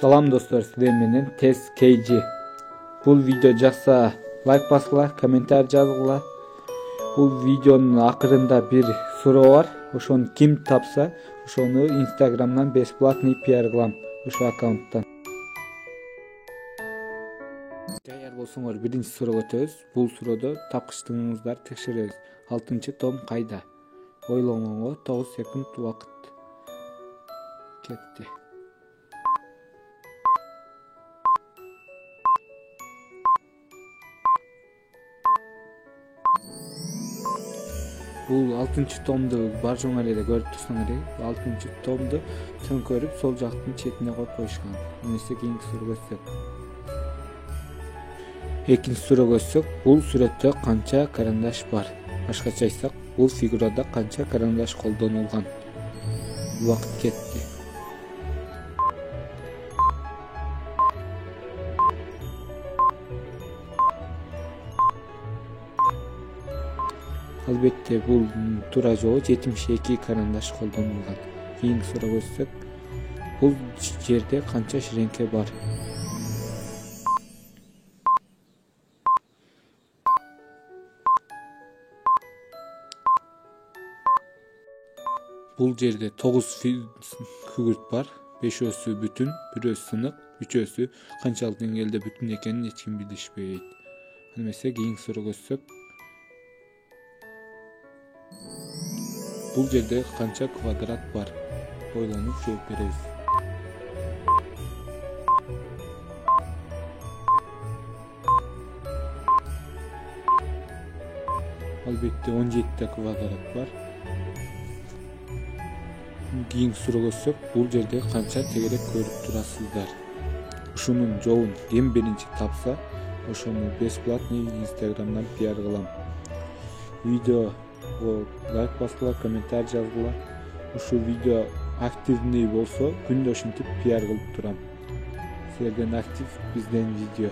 Salam dostlar, sizler menen Tez KG. Bu video jaksa like basgılar, komentar жазгыlar. Bu videonun akırında bir soru var. Oşonu kim tapsa, oşonu Instagram'dan бесплатный PR кылам, oşo akkaunttan. Tayyor bolsоңор birinci soruga өтөбүz. Бул суродо тапкычтыгыңыздар текшеребиз. 6 том кайда? Ойлогонго 9 секунд убакыт кетти. Бул 6 томду бар жоңар эле көрүп турсаңар керек. 6 томду төңкөрүп сол жактын четине коюп коюшкан. Эмесе кийинки сурууга өтсөк. Экинчи сурууга өтсөк, бул сүрөттө канча карандаш бар? Башкача айтсак, бул фигурада канча карандаш колдонулган? Убакыт кетти. Албетте бул туура жооп 72 карандаш колдонулган. Кийинки суроога өтсөк, бул жерде канча ширеңке бар? Бул жерде 9 күгүрт бар. 5-өсү бүтүн, 1-өсү сынык, 3-өсү канчалык деңгээлде бүтүн экенин эч ким билишпейт. Эмесе кийинки суроога өтсөк, бул жерде канча квадрат бар? Ойлонуп жооп беребиз. Албетте 17 квадрат бар. Кийинки суроого өтсөк, бул жерде канча тегерек көрүп турасыздар? Ушунун жообун ким биринчи тапса, ошону бесплатный Instagram'dan PR кылам. Видео лайк баскыла, комментарий жазгыла. Ушу видео активный болсо, күндө ушинтип PR кылып турам. Силерден актив, бизден видео.